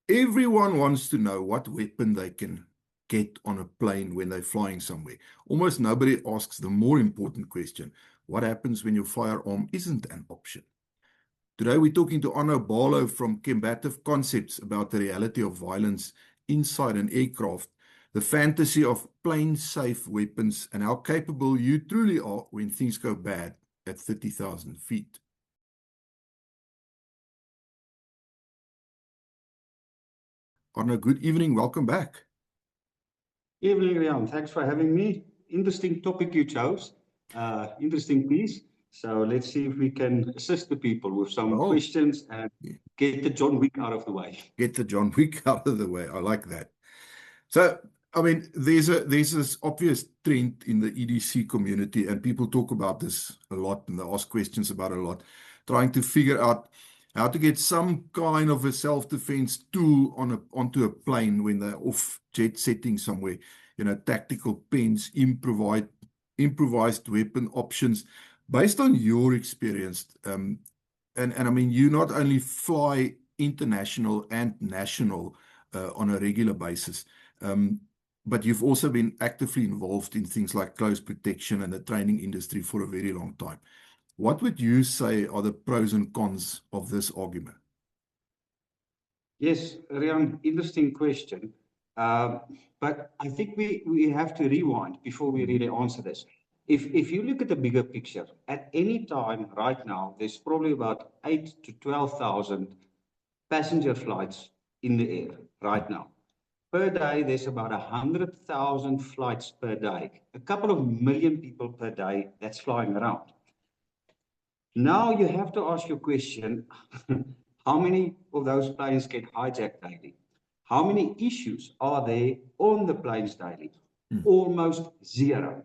Everyone wants to know what weapon they can get on a plane when they're flying somewhere. Almost nobody asks the more important question: what happens when your firearm isn't an option? Today, we're talking to Arno Barlow from Combative Concepts about the reality of violence inside an aircraft, the fantasy of plane-safe weapons, and how capable you truly are when things go bad at 30,000 feet. Arno, good evening. Welcome back. Evening, Rian. Thanks for having me. Interesting topic you chose. Interesting piece. So let's see if we can assist the people with some questions and get the John Wick out of the way. Get the John Wick out of the way. I like that. So, I mean, there's this obvious trend in the EDC community, and people talk about this a lot, and they ask questions about it a lot, trying to figure out how to get some kind of a self-defense tool onto a plane when they're off jet setting somewhere. You know, tactical pens, improvised weapon options, based on your experience. And I mean, you not only fly international and national on a regular basis, but you've also been actively involved in things like close protection and the training industry for a very long time. What would you say are the pros and cons of this argument? Yes, Rian, interesting question. But I think we have to rewind before we really answer this. If you look at the bigger picture, at any time right now, there's probably about 8 to 12,000 passenger flights in the air right now. Per day, there's about 100,000 flights per day. A couple of million people per day that's flying around. Now you have to ask your question, how many of those planes get hijacked daily? How many issues are there on the planes daily? Almost zero.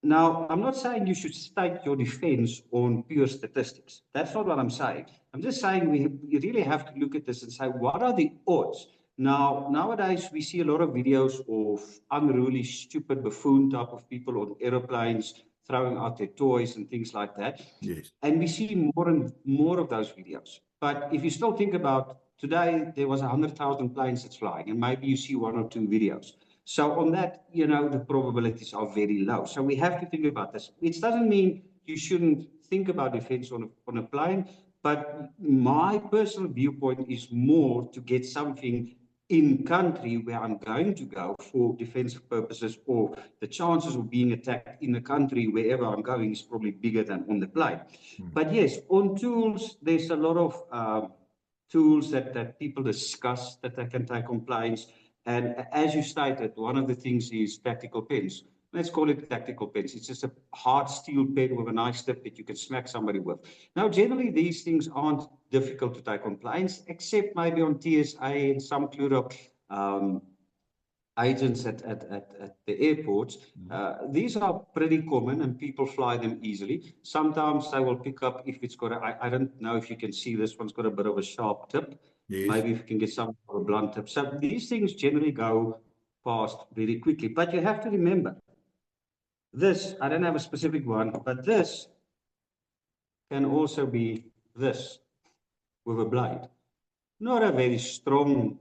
Now, I'm not saying you should stake your defense on pure statistics. That's not what I'm saying. I'm just saying we really have to look at this and say, what are the odds? Now, nowadays, we see a lot of videos of unruly, stupid, buffoon type of people on aeroplanes throwing out their toys and things like that. Yes. And we see more and more of those videos. But if you still think about today, there was 100,000 planes that's flying, and maybe you see one or two videos. So on that, you know, the probabilities are very low. So we have to think about this. It doesn't mean you shouldn't think about defense on a plane, but my personal viewpoint is more to get something in country where I'm going to go for defensive purposes, or the chances of being attacked in the country wherever I'm going is probably bigger than on the plane. But yes, on tools, there's a lot of tools that people discuss that they can take on planes. And as you stated, one of the things is tactical pens. Let's call it tactical pens. It's just a hard steel pen with a nice tip that you can smack somebody with. Now, generally, these things aren't difficult to take on planes, except maybe on TSA and some Cluedo agents at the airports. These are pretty common and people fly them easily. Sometimes they will pick up if it's got I don't know if you can see this one's got a bit of a sharp tip. Yes. Maybe if you can get some of a blunt tip. So these things generally go past very quickly. But you have to remember, this, I don't have a specific one, but this can also be this with a blade. Not a very strong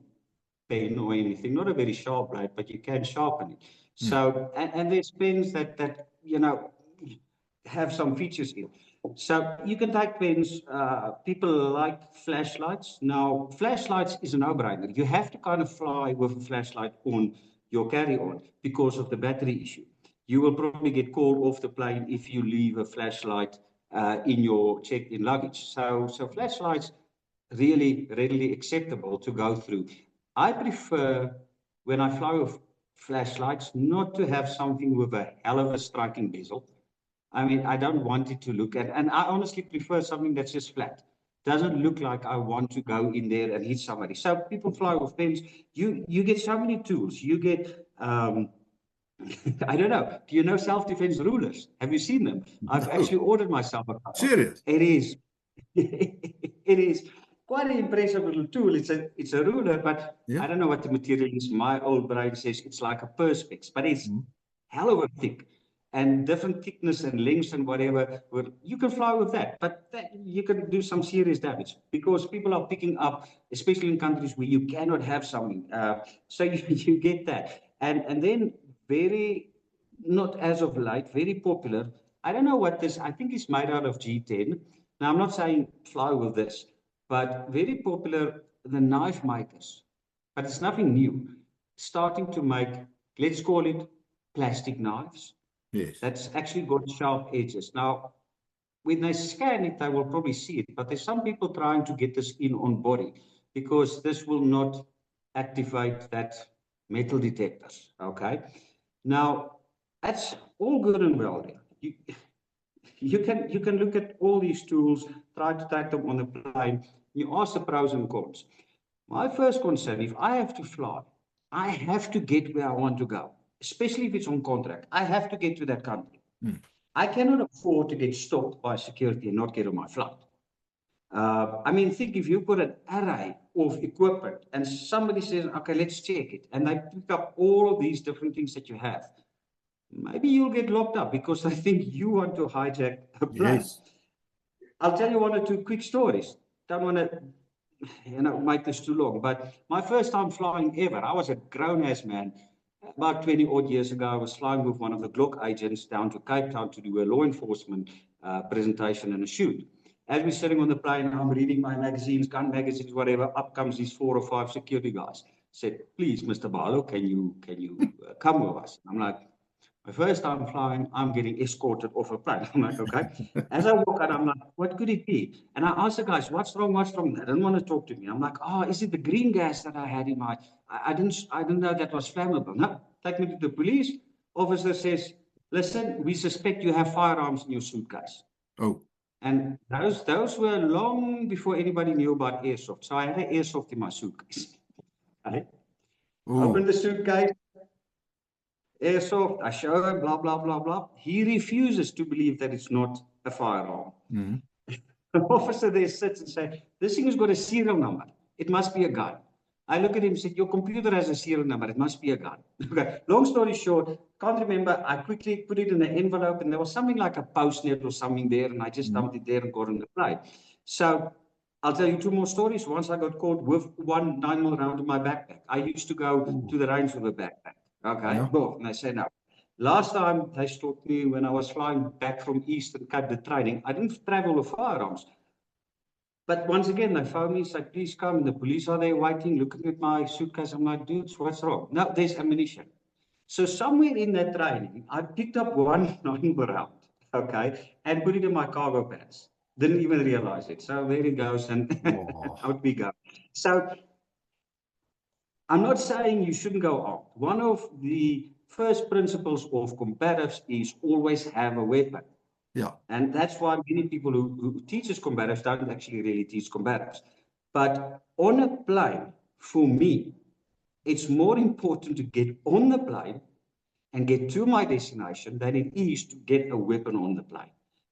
pen or anything, not a very sharp blade, but you can sharpen it. So, and there's pens that you know, have some features in. So you can take pens, people like flashlights. Now, flashlights is a no-brainer. You have to kind of fly with a flashlight on your carry-on because of the battery issue. You will probably get called off the plane if you leave a flashlight in your checked-in luggage. So flashlights really readily acceptable to go through. I prefer, when I fly with flashlights, not to have something with a hell of a striking bezel. I mean, I don't want it to look at, and I honestly prefer something that's just flat. Doesn't look like I want to go in there and hit somebody. So people fly with pens. You get so many tools. You get, I don't know. Do you know self-defense rulers? Have you seen them? I've actually ordered myself a couple. Serious? It is. It is quite an impressive little tool. It's a ruler, but I don't know what the material is. My old brain says it's like a perspex, but it's hell of a thick. and different thickness and lengths and whatever, you can fly with that, but you can do some serious damage because people are picking up, especially in countries where you cannot have something. So you get that. And then not as of late, very popular. I don't know what this, I think it's made out of G10. Now, I'm not saying fly with this, but very popular, the knife makers. But it's nothing new. Starting to make, let's call it plastic knives. Yes. That's actually got sharp edges. Now, when they scan it, they will probably see it, but there's some people trying to get this in on body because this will not activate that metal detectors, okay? Now, that's all good and well. You can look at all these tools, try to take them on the plane, you ask the pros and cons. My first concern, if I have to fly, I have to get where I want to go, especially if it's on contract. I have to get to that country. I cannot afford to get stopped by security and not get on my flight. I mean, think if you've got an array of equipment and somebody says, okay, let's check it, and they pick up all of these different things that you have, maybe you'll get locked up because I think you want to hijack a plane. Yes. I'll tell you one or two quick stories. Don't want to make this too long, but my first time flying ever, I was a grown-ass man. About 20 odd years ago, I was flying with one of the Glock agents down to Cape Town to do a law enforcement presentation and a shoot. As we're sitting on the plane, I'm reading my magazines, gun magazines, whatever. Up comes these 4 or 5 security guys. Said, please, Mr. Barlow, can you come with us? I'm like, my first time flying, I'm getting escorted off a plane. I'm like, okay. As I walk out, I'm like, what could it be? And I asked the guys, what's wrong? What's wrong? They didn't want to talk to me. I'm like, oh, is it the green gas that I had in my, I didn't know that was flammable. No, take me to the police. Officer says, listen, we suspect you have firearms in your suitcase. Oh. And those were long before anybody knew about airsoft. So I had an airsoft in my suitcase. I opened the suitcase. Airsoft, I show him, blah, blah, blah, blah. He refuses to believe that it's not a firearm. The officer there sits and says, this thing has got a serial number. It must be a gun. I look at him and said, your computer has a serial number. It must be a gun. Okay. Long story short, can't remember. I quickly put it in an envelope and there was something like a Postnet or something there. And I just dumped it there and got on the plane. So I'll tell you 2 more stories. Once I got caught with 1 9mm round in my backpack. I used to go to the range with a backpack. Okay. Yeah. Well, and I said, no. Last time they stopped me when I was flying back from Eastern Cape, the training, I didn't travel with firearms. But once again, they phoned me, said, please come. The police are there waiting, looking at my suitcase. I'm like, dudes, what's wrong? No, there's ammunition. So somewhere in that training, I picked up 1 9mm round, okay, and put it in my cargo pants. Didn't even realize it. So there it goes, and out we go. So I'm not saying you shouldn't go armed. One of the first principles of combatives is always have a weapon. Yeah. And that's why many people who teach us combatives don't actually really teach combatives. But on a plane, for me, it's more important to get on the plane and get to my destination than it is to get a weapon on the plane.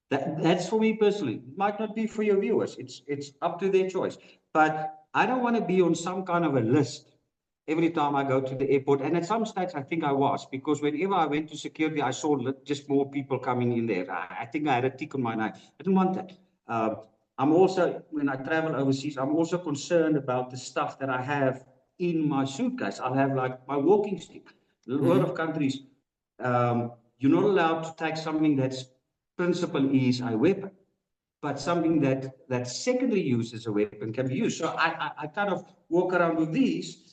That's for me personally. It might not be for your viewers. It's up to their choice. But I don't want to be on some kind of a list every time I go to the airport. And at some stage, I think I was, because whenever I went to security, I saw just more people coming in there. I think I had a tick on my name. I didn't want that. I'm also, when I travel overseas, I'm also concerned about the stuff that I have in my suitcase. I'll have like my walking stick. A lot of countries, you're not allowed to take something that's principal is a weapon, but something that secondary use as a weapon can be used. So I kind of walk around with these,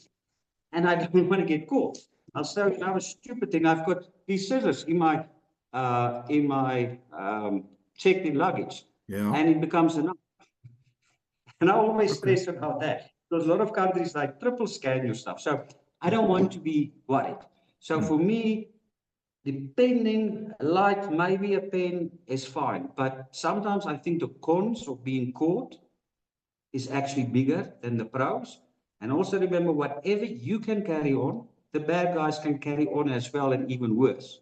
and I don't want to get caught. I'll show you another stupid thing. I've got these scissors in my checked-in luggage, and it becomes a knife. And I always stress about that, because a lot of countries like triple scan your stuff. So I don't want to be worried. So for me, depending, like maybe a pen is fine, but sometimes I think the cons of being caught is actually bigger than the pros. And also remember, whatever you can carry on, the bad guys can carry on as well, and even worse.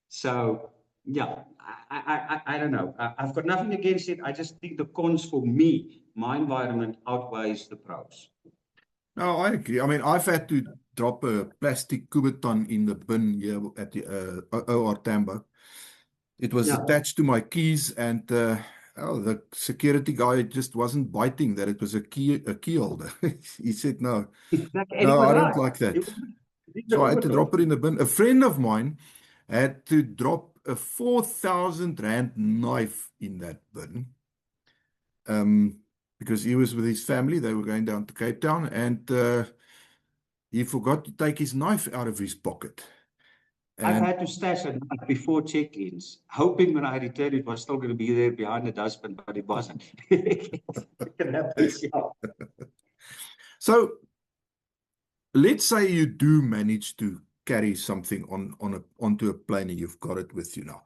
So yeah, I don't know. I've got nothing against it. I just think the cons for me, my environment, outweighs the pros. No, I agree. I mean, I've had to drop a plastic Kubotan in the bin here at the OR Tambo. It was Yeah, attached to my keys, and the security guy just wasn't biting that it was a key holder. He said, "No, exactly. And he no, was I don't right. like He that." was, he's So I had to overdose. drop it in the bin. A friend of mine had to drop a 4,000 rand knife in that bin, because he was with his family. They were going down to Cape Town, and he forgot to take his knife out of his pocket. I've And had to stash a knife before check-ins, hoping when I returned it was still going to be there behind the dustbin, but it wasn't. It can happen, yeah. so let's say you do manage to carry something onto a plane and you've got it with you now.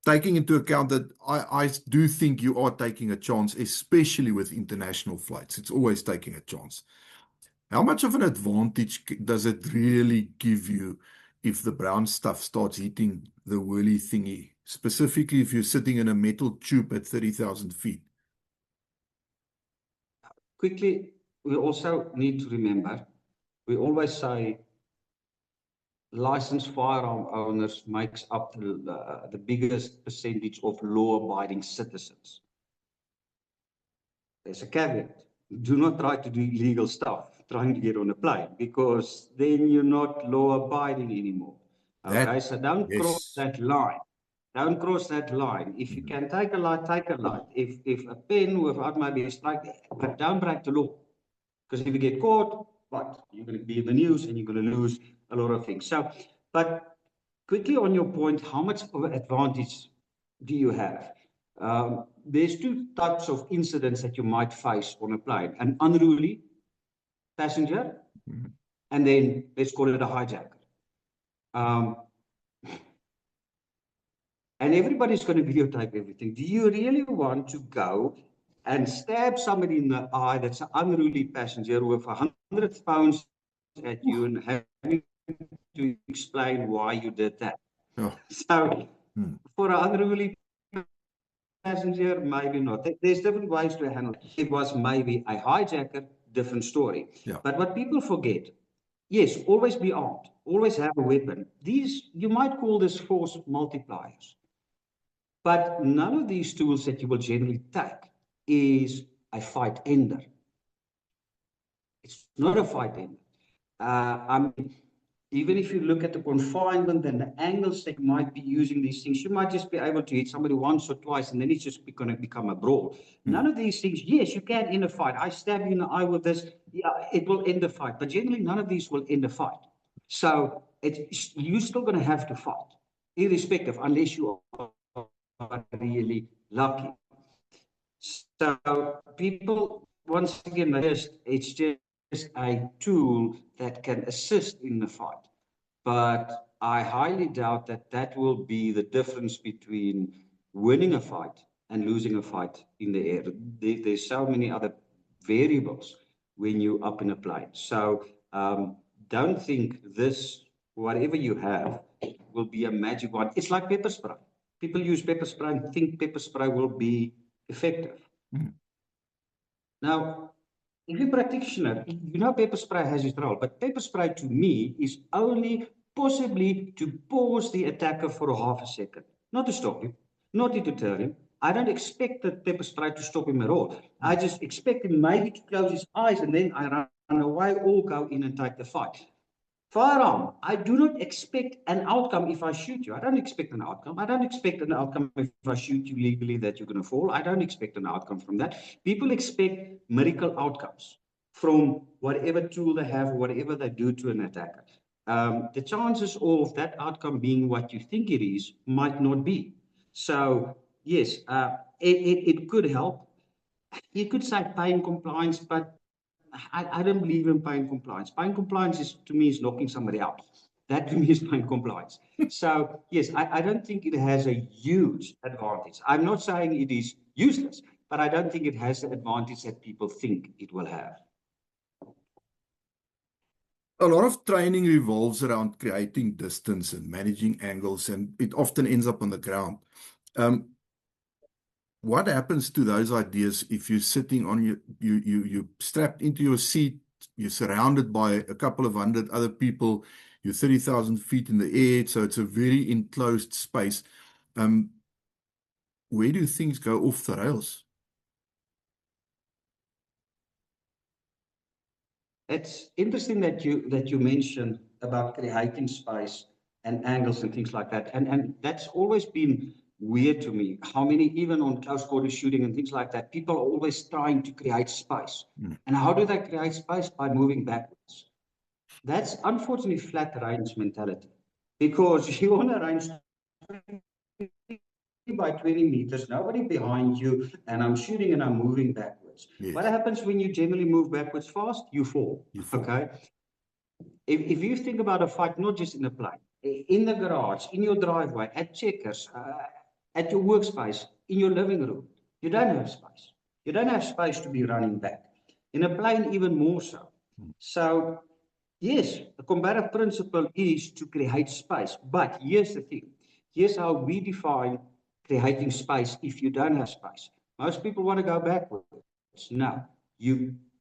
Taking into account that I do think you are taking a chance, especially with international flights. It's always taking a chance. How much of an advantage does it really give you if the brown stuff starts hitting the whirly thingy, specifically if you're sitting in a metal tube at 30,000 feet? Quickly, we also need to remember, we always say licensed firearm owners makes up the biggest percentage of law-abiding citizens. There's a caveat. Do not try to do illegal stuff trying to get on a plane, because then you're not law-abiding anymore. Okay, so don't cross Yes. that line. Don't cross that line. If you can take a light, take a light. If a pen without maybe a strike, but don't break the law. Because if you get caught, what? You're going to be in the news and you're going to lose a lot of things. So, but quickly on your point, how much of an advantage do you have? There's two types of incidents that you might face on a plane: an unruly passenger, and then let's call it a hijacker. And everybody's going to videotape everything. Do you really want to go and stab somebody in the eye that's an unruly passenger with 100 pounds at you and having to explain why you did that? Oh. So for an unruly passenger, maybe not. There's different ways to handle it. It was maybe a hijacker, different story. Yeah. But what people forget, yes, always be armed, always have a weapon. These, you might call this force multipliers. But none of these tools that you will generally take is a fight ender. It's not a fight ender. I mean, even if you look at the confinement and the angles that you might be using these things, you might just be able to hit somebody once or twice, and then it's just going to become a brawl. None of these things, yes, you can end a fight. I stab you in the eye with this, yeah, it will end the fight. But generally, none of these will end a fight. So you're still going to have to fight, irrespective, unless you are really lucky. So people, once again, it's just a tool that can assist in the fight. But I highly doubt that that will be the difference between winning a fight and losing a fight in the air. There's so many other variables when you're up in a plane. So don't think this, whatever you have, will be a magic one. It's like pepper spray. People use pepper spray and think pepper spray will be effective. Now, if you're a practitioner, you know pepper spray has its role, but pepper spray to me is only possibly to pause the attacker for a half a second, not to stop him, not to deter him. I don't expect the pepper spray to stop him at all. I just expect him maybe to close his eyes, and then I run away or go in and take the fight. Firearm, I do not expect an outcome if I shoot you. I don't expect an outcome. I don't expect an outcome if I shoot you legally that you're going to fall. I don't expect an outcome from that. People expect miracle outcomes from whatever tool they have or whatever they do to an attacker. The chances of that outcome being what you think it is might not be. So, yes, it could help. You could say pain compliance, but I don't believe in pain compliance. Pain compliance is, to me, is knocking somebody out. That to me is pain compliance. So yes, I don't think it has a huge advantage. I'm not saying it is useless, but I don't think it has the advantage that people think it will have. A lot of training revolves around creating distance and managing angles, and it often ends up on the ground. What happens to those ideas if you're sitting on you're strapped into your seat, you're surrounded by a couple of hundred other people, you're 30,000 feet in the air, so it's a very enclosed space. Where do things go off the rails? It's interesting that you mentioned about creating space and angles and things like that. And that's always been weird to me. How many, even on close quarter shooting and things like that, people are always trying to create space. And how do they create space? By moving backwards. That's unfortunately flat range mentality, because you want to range by 20 meters, nobody behind you, and I'm shooting and I'm moving backwards. Yes. What happens when you generally move backwards fast? You fall. Okay. If you think about a fight, not just in a plane, in the garage, in your driveway, at Checkers, at your workspace, in your living room, you don't have space. You don't have space to be running back. In a plane, even more so. So, yes, the combative principle is to create space. But here's the thing. Here's how we define creating space if you don't have space. Most people want to go backwards. No.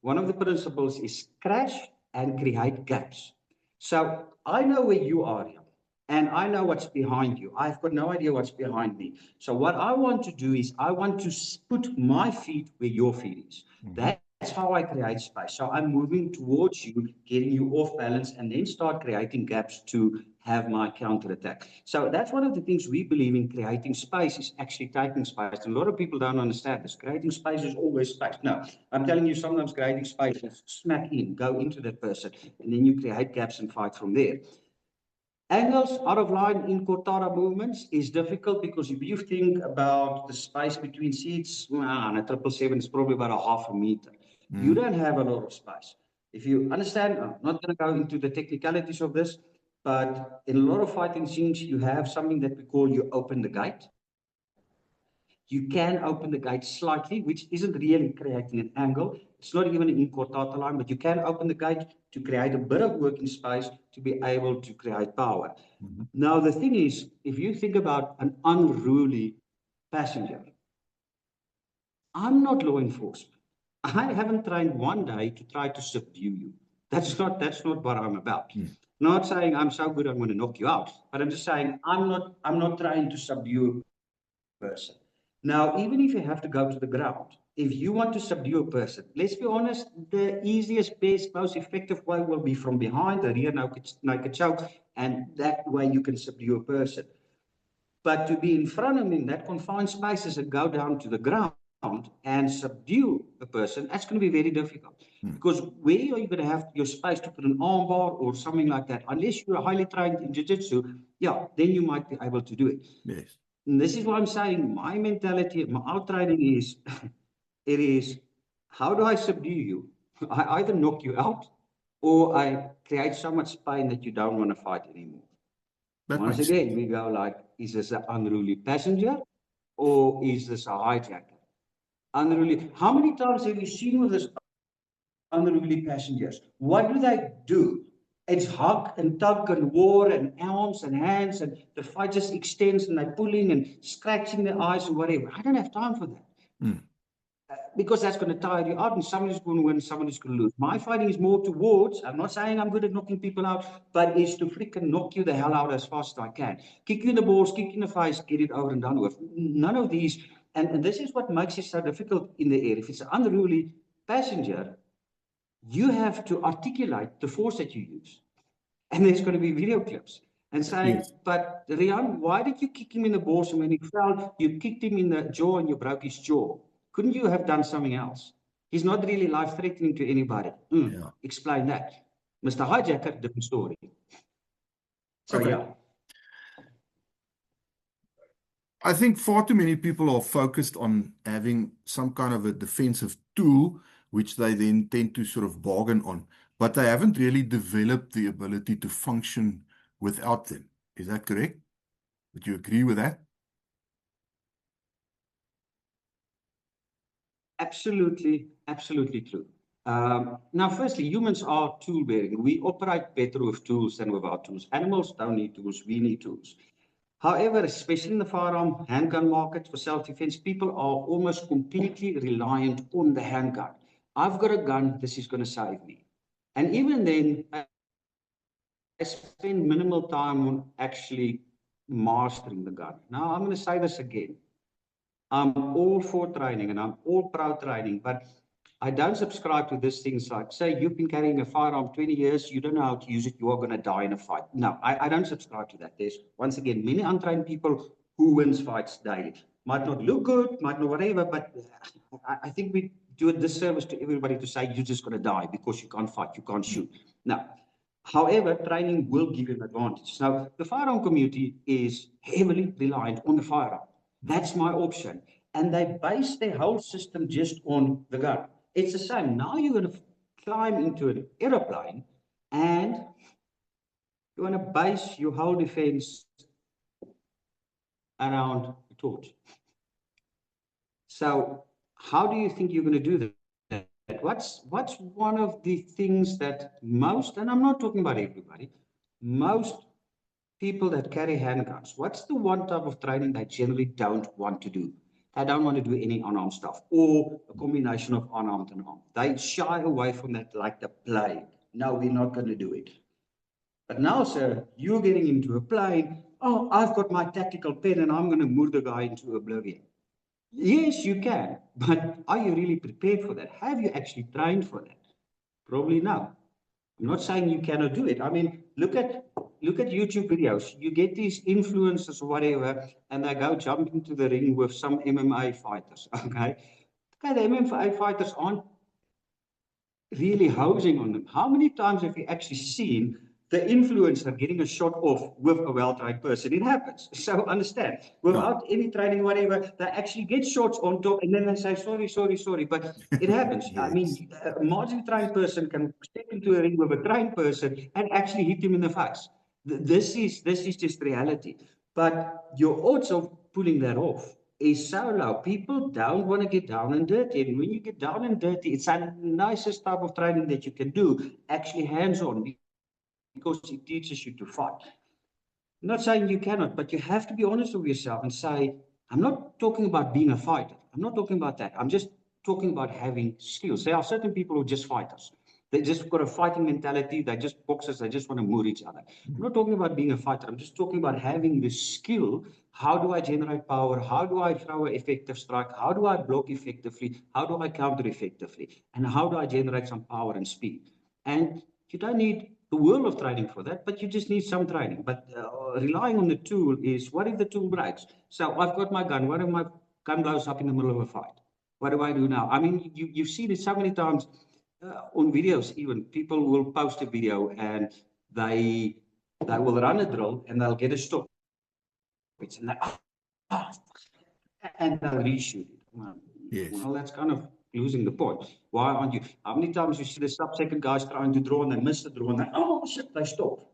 One of the principles is crash and create gaps. So I know where you are here, and I know what's behind you. I've got no idea what's behind me. So what I want to do is I want to put my feet where your feet is. That's how I create space. So I'm moving towards you, getting you off balance, and then start creating gaps to have my counter attack. So that's one of the things we believe in. Creating space is actually taking space. And a lot of people don't understand this. Creating space is always space. No, I'm telling you, sometimes creating space is smack in, go into that person, and then you create gaps and fight from there. Angles out of line in Cortana movements is difficult, because if you think about the space between seats, and a 777 is probably about a half a meter. You don't have a lot of space. If you understand, I'm not going to go into the technicalities of this, but in a lot of fighting scenes, you have something that we call you open the gate. You can open the gate slightly, which isn't really creating an angle. It's not even an in-quartata line, but you can open the gate to create a bit of working space to be able to create power. Now, the thing is, if you think about an unruly passenger, I'm not law enforcement. I haven't trained one day to try to subdue you. That's not what I'm about. Not saying I'm so good I'm going to knock you out, but I'm just saying I'm not trying to subdue a person. Now, even if you have to go to the ground, if you want to subdue a person, let's be honest, the easiest, best, most effective way will be from behind, the rear naked choke, and that way you can subdue a person. But to be in front of them in that confined spaces and go down to the ground and subdue a person, that's going to be very difficult. Because where are you going to have your space to put an armbar or something like that? Unless you're highly trained in jiu-jitsu, then you might be able to do it. Yes. And this is why I'm saying my mentality, my out-training is, it is, how do I subdue you? I either knock you out or I create so much pain that you don't want to fight anymore. Once again, we go like, is this an unruly passenger or is this a hijacker? Unruly. How many times have you seen with this unruly passengers? What do they do? It's hug and tug and war and arms and hands, and the fight just extends and they're pulling and scratching their eyes and whatever. I don't have time for that. Because that's going to tire you out, and somebody's going to win, somebody's going to lose. My fighting is more towards, I'm not saying I'm good at knocking people out, but is to freaking knock you the hell out as fast as I can. Kick you in the balls, kick you in the face, get it over and done with. None of these, and this is what makes it so difficult in the air. If it's an unruly passenger, you have to articulate the force that you use. And there's going to be video clips. And saying, but Riaan, why did you kick him in the balls? And when he fell, you kicked him in the jaw and you broke his jaw. Couldn't you have done something else? He's not really life-threatening to anybody. Explain that. Mr. Hijacker, different story. So, I think far too many people are focused on having some kind of a defensive tool, which they then tend to sort of bargain on, but they haven't really developed the ability to function without them. Is that correct? Would you agree with that? Absolutely, absolutely true. Now, firstly, humans are tool bearing. We operate better with tools than without tools. Animals don't need tools, we need tools. However, especially in the firearm handgun market for self-defense, people are almost completely reliant on the handgun. I've got a gun, this is going to save me. And even then, spend minimal time on actually mastering the gun. Now, I'm going to say this again. I'm all for training and I'm all pro training, but I don't subscribe to this things like, say, you've been carrying a firearm 20 years, you don't know how to use it, you are going to die in a fight. No, I don't subscribe to that. There's, once again, many untrained people who wins fights daily. Might not look good, might not whatever, but I think we do a disservice to everybody to say you're just going to die because you can't fight, you can't shoot. Now, however, training will give you an advantage. Now, the firearm community is heavily reliant on the firearm. That's my option. And they base their whole system just on the gun. It's the same. Now you're going to climb into an aeroplane and you're going to base your whole defense around the torch. So how do you think you're going to do that? What's one of the things that most, and I'm not talking about everybody, most people that carry handguns, what's the one type of training they generally don't want to do? They don't want to do any unarmed stuff or a combination of unarmed and armed. They shy away from that like the plague. No, we're not going to do it. But now, sir, you're getting into a plane. Oh, I've got my tactical pen and I'm going to move the guy into oblivion. Yes, you can, but are you really prepared for that? Have you actually trained for that? Probably no. I'm not saying you cannot do it. I mean, look at YouTube videos. You get these influencers or whatever, and they go jump into the ring with some MMA fighters. Okay, the MMA fighters aren't really hosing on them. How many times have you actually seen the influencer getting a shot off with a well-trained person? It happens. So understand, without any training, whatever, they actually get shots on top and then they say, sorry, but it happens. Yes. I mean, a marginally trained person can step into a ring with a trained person and actually hit him in the face. This is just reality. But your odds of pulling that off is so low. People don't want to get down and dirty. And when you get down and dirty, it's the nicest type of training that you can do, actually hands-on, because it teaches you to fight. I'm not saying you cannot, but you have to be honest with yourself and say, I'm not talking about being a fighter. I'm not talking about that. I'm just talking about having skills. There are certain people who are just fighters. They just got a fighting mentality. They're just boxers. They just want to move each other. I'm not talking about being a fighter. I'm just talking about having the skill. How do I generate power? How do I throw an effective strike? How do I block effectively? How do I counter effectively? And how do I generate some power and speed? And you don't need the world of training for that, but you just need some training. But relying on the tool is, what if the tool breaks? So I've got my gun. What if my gun blows up in the middle of a fight? What do I do now? I mean, you've seen it so many times on videos. Even people will post a video and they will run a drill and they'll get a stop. And they'll reshoot it. Yes. Well, that's kind of losing the point. Why aren't you? How many times you see the sub-second guys trying to draw and they miss the draw and they, oh shit, they stop.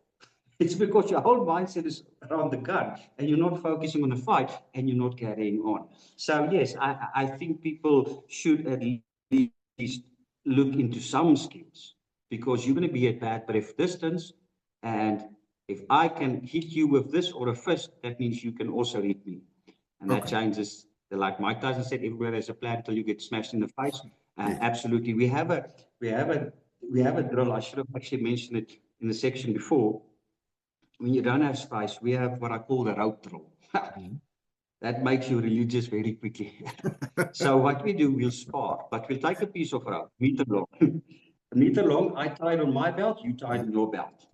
It's because your whole mindset is around the gun and you're not focusing on the fight and you're not carrying on. So yes, I think people should at least look into some skills, because you're going to be at bad breath distance, and if I can hit you with this or a fist, that means you can also hit me, and that changes. Like Mike Tyson said, everywhere there's a plan until you get smashed in the face. Absolutely, we have a drill. I should have actually mentioned it in the section before. When you don't have space, we have what I call the rope drill. That makes you religious very quickly. So what we do, we'll spar, but we'll take a piece of rope, meter long. A meter long, I tie it on my belt, you tie it on your belt.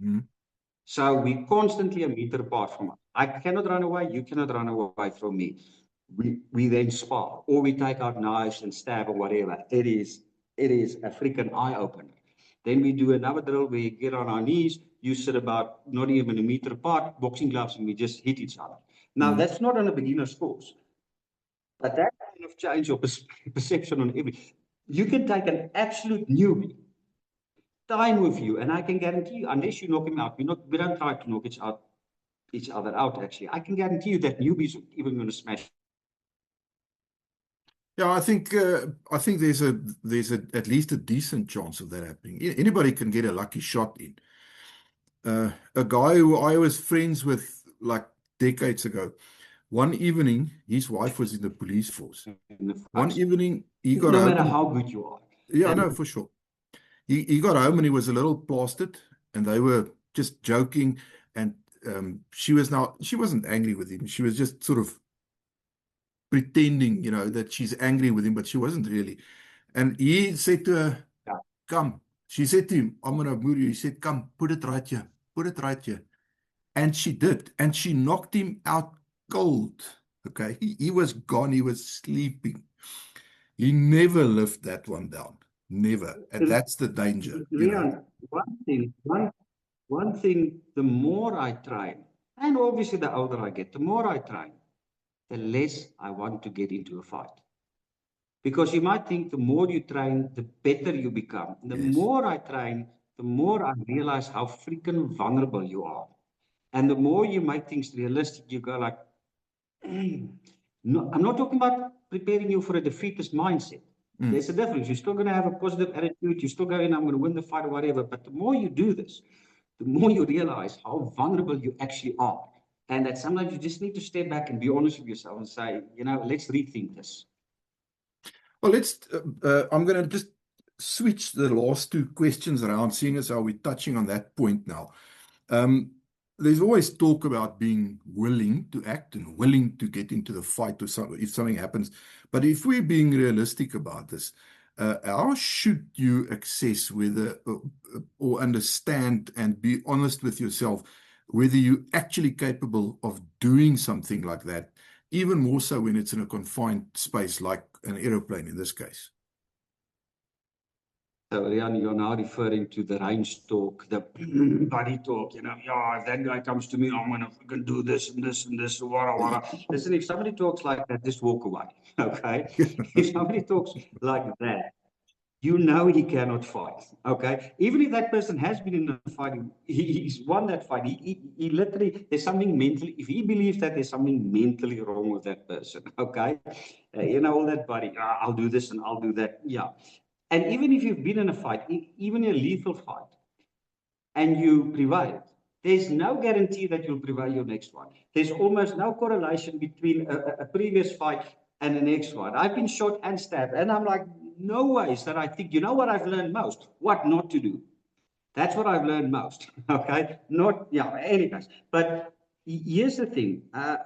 So we constantly a meter apart from us. I cannot run away, you cannot run away from me. We then spar, or we take out knives and stab or whatever. It is a freaking eye-opener. Then we do another drill where we get on our knees, you sit about not even a meter apart, boxing gloves, and we just hit each other. Now, that's not on a beginner's course, but that kind of change your perception on everything. You can take an absolute newbie, time with you, and I can guarantee you, unless you knock him out, we don't try to knock each other out, actually. I can guarantee you that newbies are even going to smash. Yeah, I think there's at least a decent chance of that happening. Anybody can get a lucky shot in. A guy who I was friends with like decades ago, one evening, his wife was in the police force. One evening, he got home. No matter how good you are. Yeah, no, for sure. He got home and he was a little plastered, and they were just joking, and she wasn't angry with him. She was just sort of pretending, that she's angry with him, but she wasn't really. And he said to her, Yeah. come. She said to him, I'm going to move you. He said, come, put it right here. Put it right here. And she did. And she knocked him out cold. Okay. He was gone. He was sleeping. He never lived that one down. Never. And that's the danger. Riaan, one thing, the more I train, and obviously the older I get, the more I train, the less I want to get into a fight. Because you might think the more you train, the better you become. The more I train, the more I realize how freaking vulnerable you are. And the more you make things realistic, you go like, no, I'm not talking about preparing you for a defeatist mindset. There's a difference. You're still going to have a positive attitude. You're still going, I'm going to win the fight or whatever. But the more you do this, the more you realize how vulnerable you actually are. And that sometimes you just need to step back and be honest with yourself and say, let's rethink this. Well, I'm going to just switch the last two questions around, seeing as how we're touching on that point now. There's always talk about being willing to act and willing to get into the fight if something happens. But if we're being realistic about this, how should you assess whether or understand and be honest with yourself whether you're actually capable of doing something like that, even more so when it's in a confined space like an aeroplane in this case? So, Riaan, you're now referring to the range talk, the body talk, if that guy comes to me, I'm going to do this and this and this, wara. Listen, if somebody talks like that, just walk away, okay? If somebody talks like that, he cannot fight, okay? Even if that person has been in a fight, he's won that fight. He literally, there's something mentally, if he believes that there's something mentally wrong with that person, okay? All that body, I'll do this and I'll do that, yeah. And even if you've been in a fight, even a lethal fight, and you prevail, there's no guarantee that you'll prevail your next one. There's almost no correlation between a previous fight and the next one. I've been shot and stabbed, and I'm like, no ways that I think, what I've learned most? What not to do. That's what I've learned most, okay? Anyways. But here's the thing. I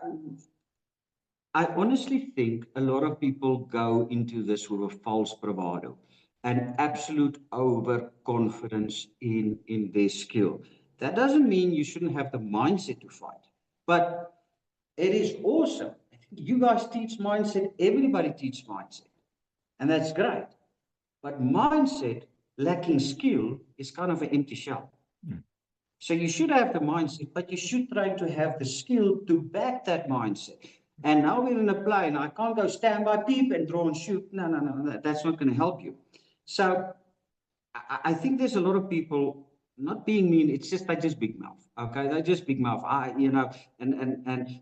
honestly think a lot of people go into this with a false bravado and absolute overconfidence in their skill. That doesn't mean you shouldn't have the mindset to fight, but it is awesome. I think you guys teach mindset. Everybody teaches mindset, and that's great. But mindset lacking skill is kind of an empty shell. So you should have the mindset, but you should try to have the skill to back that mindset. And now we're in a plane. I can't go stand by peep and draw and shoot. No. That's not going to help you. So I think there's a lot of people not being mean. It's just they're just big mouth. Okay, they're just big mouth. And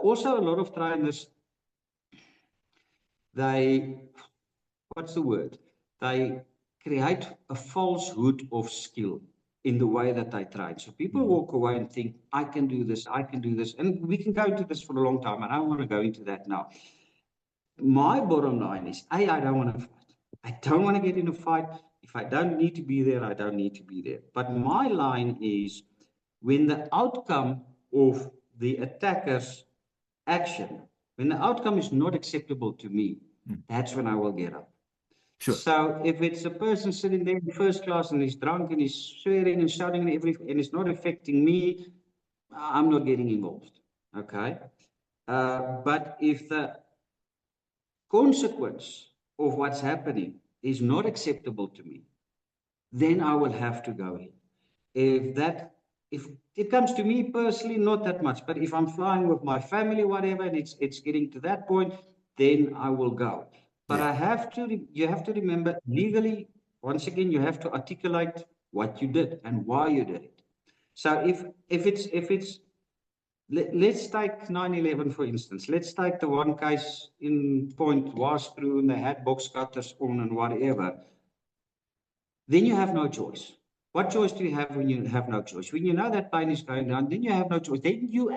also a lot of trainers. What's the word? They create a falsehood of skill in the way that they train. So people walk away and think, I can do this. And we can go into this for a long time. And I don't want to go into that now. My bottom line is, I don't want to fight. I don't want to get in a fight. If I don't need to be there, I don't need to be there. But my line is, when the outcome of the attacker's action, when the outcome is not acceptable to me, that's when I will get up. Sure. So if it's a person sitting there in first class and he's drunk and he's swearing and shouting and everything, and it's not affecting me, I'm not getting involved. Okay. But if the consequence of what's happening is not acceptable to me, then I will have to go in. If it comes to me personally, not that much, but if I'm flying with my family, whatever, and it's getting to that point, then I will go. But you have to remember, legally, once again, you have to articulate what you did and why you did it. So let's take 9/11, for instance. Let's take the one case in Point Wasproo and they had box cutters on and whatever. Then you have no choice. What choice do you have when you have no choice? When you know that plane is going down, then you have no choice. Then you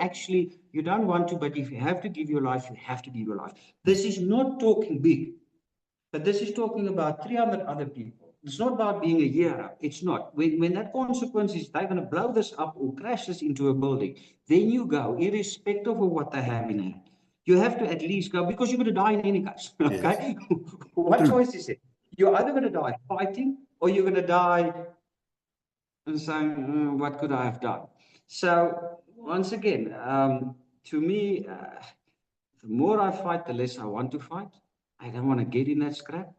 don't want to, but if you have to give your life, you have to give your life. This is not talking big, but this is talking about 300 other people. It's not about being a hero. It's not. When that consequence is they're going to blow this up or crash this into a building, then you go, irrespective of what they have in hand. You have to at least go, because you're going to die in any case. Okay? Yes. What True. choice is it? You're either going to die fighting, or you're going to die and saying, what could I have done? So, once again, to me, the more I fight, the less I want to fight. I don't want to get in that scrap.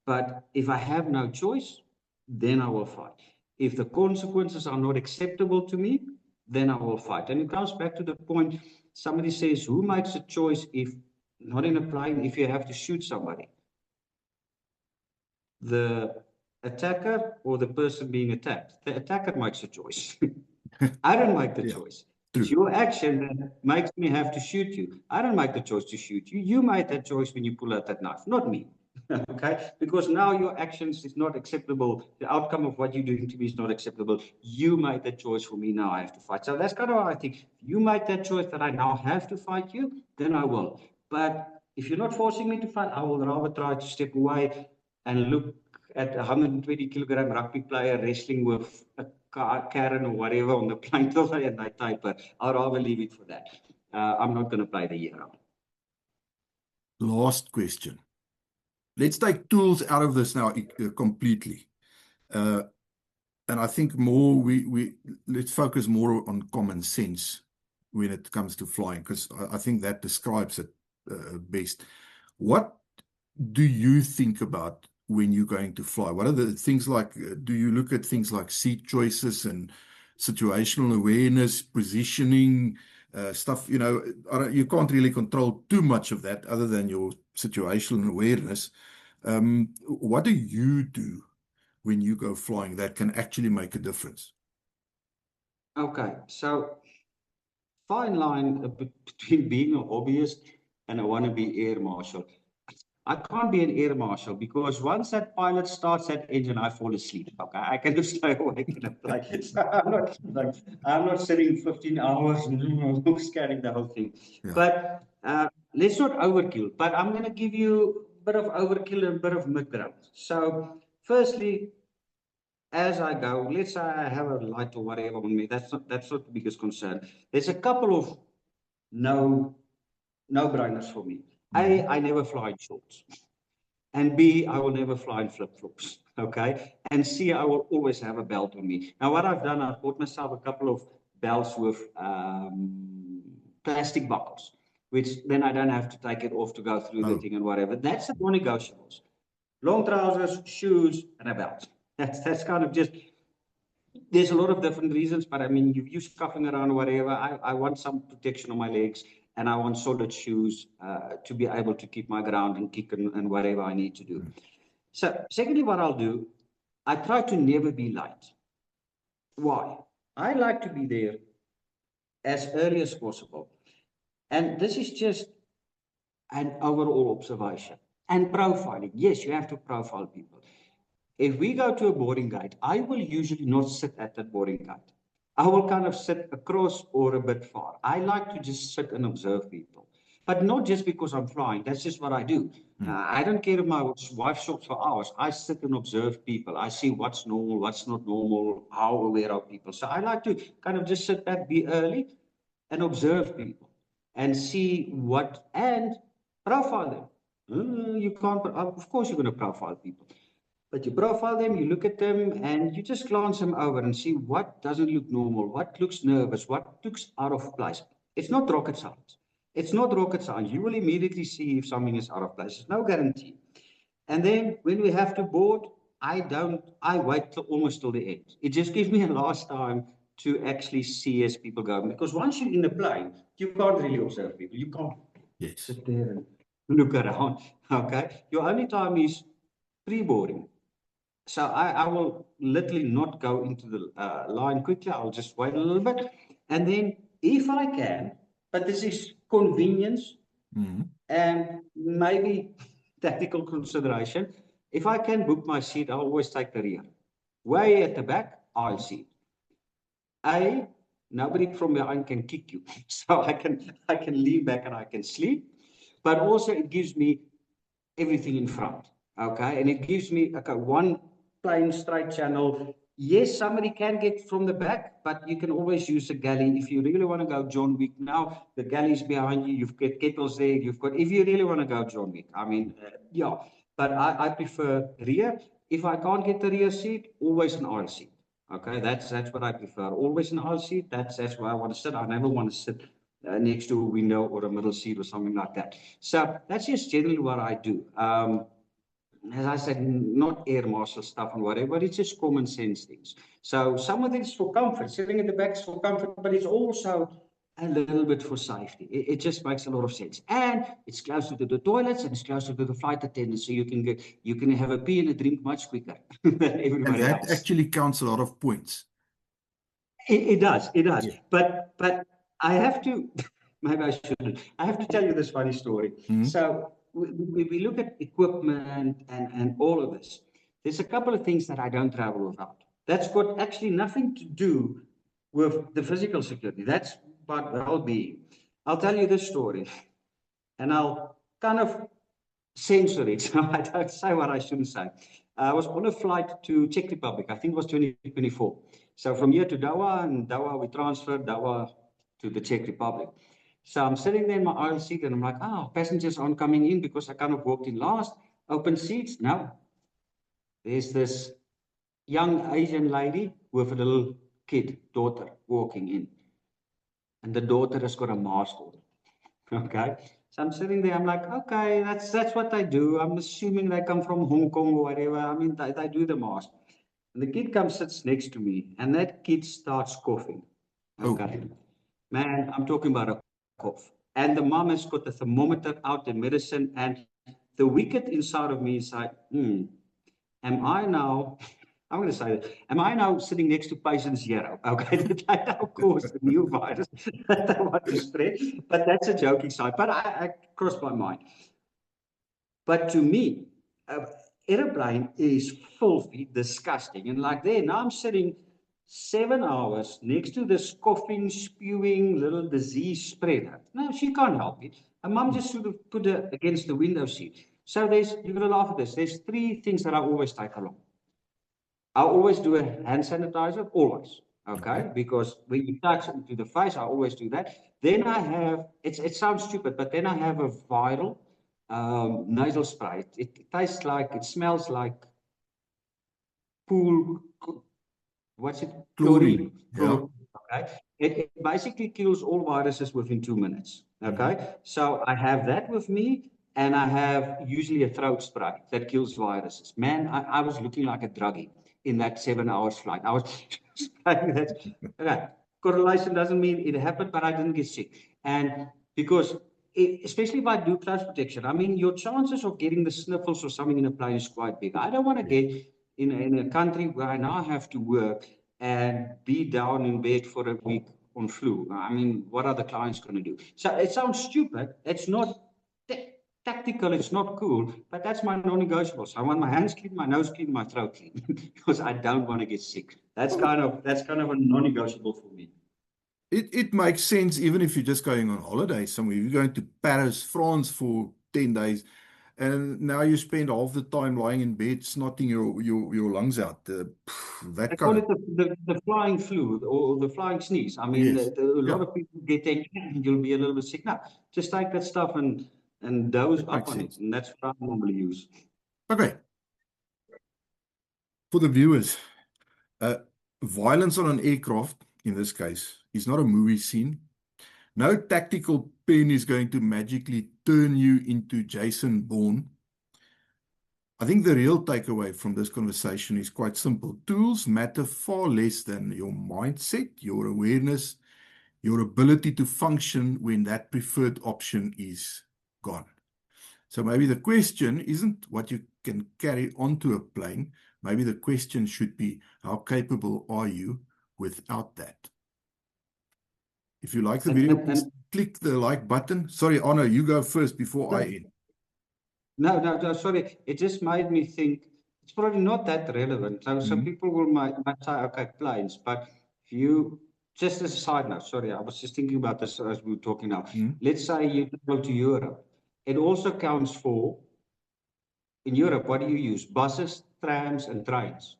But if I have no choice, then I will fight. If the consequences are not acceptable to me, then I will fight. And it comes back to the point, somebody says, who makes a choice if, not in a plane, if you have to shoot somebody? The attacker or the person being attacked? The attacker makes a choice. I don't make the choice. It's your action that makes me have to shoot you. I don't make the choice to shoot you. You made that choice when you pull out that knife, not me. Okay? Because now your actions is not acceptable. The outcome of what you're doing to me is not acceptable. You made that choice for me. Now I have to fight. So that's kind of how I think. If you make that choice that I now have to fight you, then I will. But if you're not forcing me to fight, I will rather try to step away and look at a 120 kilogram rugby player wrestling with a Karen or whatever on the plane and I type her. I'll rather leave it for that. I'm not going to play the hero. Last question. Let's take tools out of this now completely. And I think more let's focus more on common sense when it comes to flying, because I think that describes it best. What do you think about when you're going to fly? What are the things like, do you look at things like seat choices and situational awareness, positioning, stuff, you know, you can't really control too much of that other than your situational awareness. What do you do when you go flying that can actually make a difference? Okay, so fine line between being a hobbyist and a wannabe air marshal. I can't be an air marshal because once that pilot starts that engine, I fall asleep. Okay, I can just stay awake in a plane. So I'm not sitting 15 hours scanning the whole thing. Yeah. But let's not overkill. But I'm going to give you a bit of overkill and a bit of mid-ground. So, firstly, as I go, let's say I have a light or whatever on me. That's not the biggest concern. There's a couple of no-brainers for me. A, I never fly in shorts. And B, I will never fly in flip-flops. Okay. And C, I will always have a belt on me. Now, what I've done, I've bought myself a couple of belts with plastic buckles, which then I don't have to take it off to go through the thing and whatever. That's the non-negotiables. Long trousers, shoes, and a belt. That's kind of just, there's a lot of different reasons, but I mean, you scuffing around or whatever. I want some protection on my legs. And I want solid shoes to be able to keep my ground and kick and whatever I need to do. So, secondly, what I'll do, I try to never be late. Why? I like to be there as early as possible. And this is just an overall observation. And profiling. Yes, you have to profile people. If we go to a boarding gate, I will usually not sit at that boarding gate. I will kind of sit across or a bit far. I like to just sit and observe people, but not just because I'm flying. That's just what I do. I don't care if my wife shops for hours. I sit and observe people. I see what's normal, what's not normal, how aware are people. So I like to kind of just sit back, be early, and observe people and see what, and profile them. You can't, of course you're going to profile people. But you profile them, you look at them, and you just glance them over and see what doesn't look normal, what looks nervous, what looks out of place. It's not rocket science. It's not rocket science. You will immediately see if something is out of place. There's no guarantee. And then when we have to board, I wait almost till the end. It just gives me a last time to actually see as people go. Because once you're in the plane, you can't really observe people. You can't sit there and look around. Okay? Your only time is pre-boarding. So I will literally not go into the line quickly. I'll just wait a little bit. And then if I can, but this is convenience and maybe tactical consideration, if I can book my seat, I'll always take the rear. Way at the back, I'll see it. Nobody from behind can kick you. So I can lean back and I can sleep. But also it gives me everything in front. Okay, and it gives me one plain straight channel. Yes, somebody can get from the back, but you can always use a galley. If you really want to go John Wick, now the galley's behind you, you've got kettles there, if you really want to go John Wick, I mean, yeah, but I prefer rear. If I can't get the rear seat, always an aisle seat. Okay, that's what I prefer. Always an aisle seat. That's where I want to sit. I never want to sit next to a window or a middle seat or something like that. So that's just generally what I do. As I said, not air marshal stuff and whatever, but it's just common sense things. So some of it is for comfort, sitting in the back is for comfort, but it's also a little bit for safety. It just makes a lot of sense. And it's closer to the toilets and it's closer to the flight attendants. So you can have a pee and a drink much quicker than And everybody that else. actually counts a lot of points. It does. Yeah. But I have to, maybe I shouldn't. I have to tell you this funny story. So we look at equipment and all of this. There's a couple of things that I don't travel without. That's got actually nothing to do with the physical security. That's about well-being. I'll tell you this story, and I'll kind of censor it, so I don't say what I shouldn't say. I was on a flight to Czech Republic. I think it was 2024. So from here to Doha, and Doha we transferred Doha to the Czech Republic. So I'm sitting there in my aisle seat, and I'm like, passengers aren't coming in because I kind of walked in last. Open seats? No. There's this young Asian lady with a little kid, daughter, walking in. And the daughter has got a mask on. Okay. So I'm sitting there, I'm like, okay, that's what they do. I'm assuming they come from Hong Kong or whatever. I mean, they do the mask. And the kid comes, sits next to me, and that kid starts coughing. Okay. Man, I'm talking about a cough. And the mom has got the thermometer out, the medicine, and the wicked inside of me is like, am I now, I'm going to say that, am I now sitting next to patient zero? Okay, that now caused a new virus that I want to spread. But that's a joking side. But I crossed my mind. But to me, airplane is filthy, disgusting. And like there, now I'm sitting 7 hours next to this coughing, spewing little disease spreader. No, she can't help it. Her mom just sort of put her against the window seat. So you're going to laugh at this. There's 3 things that I always take along. I always do a hand sanitizer, always. Okay, because when you touch it to the face, I always do that. Then I have, it sounds stupid, but then I have a viral nasal spray. It tastes like, it smells like pool, what's it? Chlorine. Yeah. Okay. It basically kills all viruses within 2 minutes. Okay. So I have that with me, and I have usually a throat spray that kills viruses. Man, I was looking like a druggie in that 7 hours flight. I was spraying that. Okay. Correlation doesn't mean it happened, but I didn't get sick. And because especially if I do close protection, I mean, your chances of getting the sniffles or something in a plane is quite big. I don't want to get in a country where I now have to work and be down in bed for a week on flu. I mean, what are the clients going to do? So it sounds stupid. It's not tactical. It's not cool, but that's my non-negotiables. I want my hands clean, my nose clean, my throat clean, because I don't want to get sick. That's kind of a non-negotiable for me. It makes sense even if you're just going on holiday somewhere. You're going to Paris, France for 10 days, and now you spend half the time lying in bed, snotting your lungs out. I call it the flying flu or the flying sneeze. I mean, Yes. a lot of people get that, and you'll be a little bit sick. Now, just take that stuff and dose up on it, and that's what I normally use. Okay. For the viewers, violence on an aircraft, in this case, is not a movie scene. No tactical pen is going to magically turn you into Jason Bourne. I think the real takeaway from this conversation is quite simple. Tools matter far less than your mindset, your awareness, your ability to function when that preferred option is gone. So maybe the question isn't what you can carry onto a plane. Maybe the question should be, how capable are you without that? If you like the video, please click the like button. Sorry, Arno, you go first before I end. No, sorry. It just made me think it's probably not that relevant. So people might say, okay, planes, but if you, just as a side note, sorry, I was just thinking about this as we were talking now. Let's say you go to Europe. It also counts for in Europe, what do you use? Buses, trams, and trains.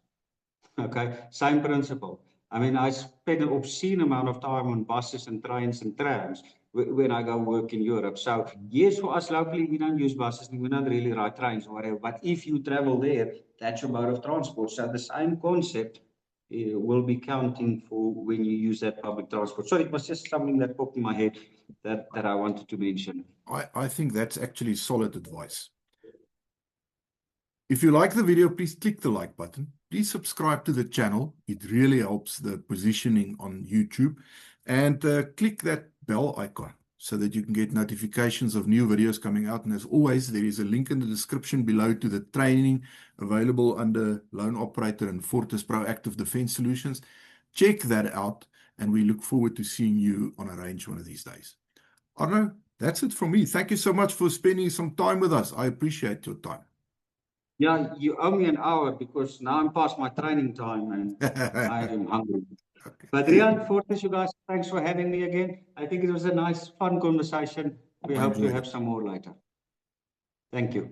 Okay, same principle. I mean, I spend an obscene amount of time on buses and trains and trams when I go work in Europe. So yes, for us locally, we don't use buses, we don't really ride trains or whatever. But if you travel there, that's your mode of transport. So the same concept will be counting for when you use that public transport. So it was just something that popped in my head that I wanted to mention. I think that's actually solid advice. If you like the video, please click the like button. Please subscribe to the channel. It really helps the positioning on YouTube. And click that bell icon so that you can get notifications of new videos coming out. And as always, there is a link in the description below to the training available under Lone Operator and Fortis Proactive Defense Solutions. Check that out, and we look forward to seeing you on a range one of these days. Arno, that's it from me. Thank you so much for spending some time with us. I appreciate your time. Yeah, you owe me an hour because now I'm past my training time and I am hungry. Okay. But Riaan, Fortis, you guys, thanks for having me again. I think it was a nice, fun conversation. We hope to have some more later. Thank you.